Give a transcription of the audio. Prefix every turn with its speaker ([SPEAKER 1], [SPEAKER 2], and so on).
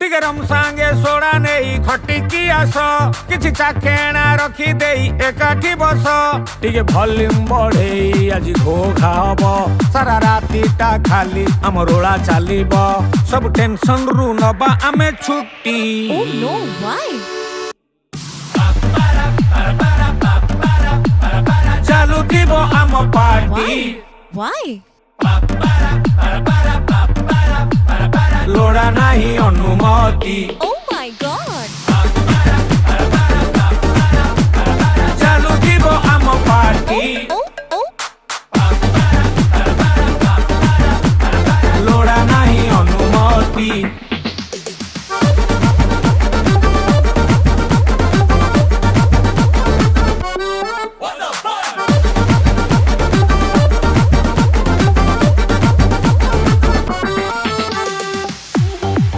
[SPEAKER 1] टिगरम सांगे soda नहीं खटिकी आस किछि चाखेणा रखी देई एकाठी बस टिके वॉल्यूम बढ़ेई आज घो खाब सारा रातीटा खाली आम रोला चलिब सब टेंशन रु नबा आमे छुट्टी
[SPEAKER 2] Oh no, why?
[SPEAKER 1] चालू थीब आम पार्टी
[SPEAKER 2] Why?
[SPEAKER 1] लोड़ा नहीं अनुमति
[SPEAKER 2] Oh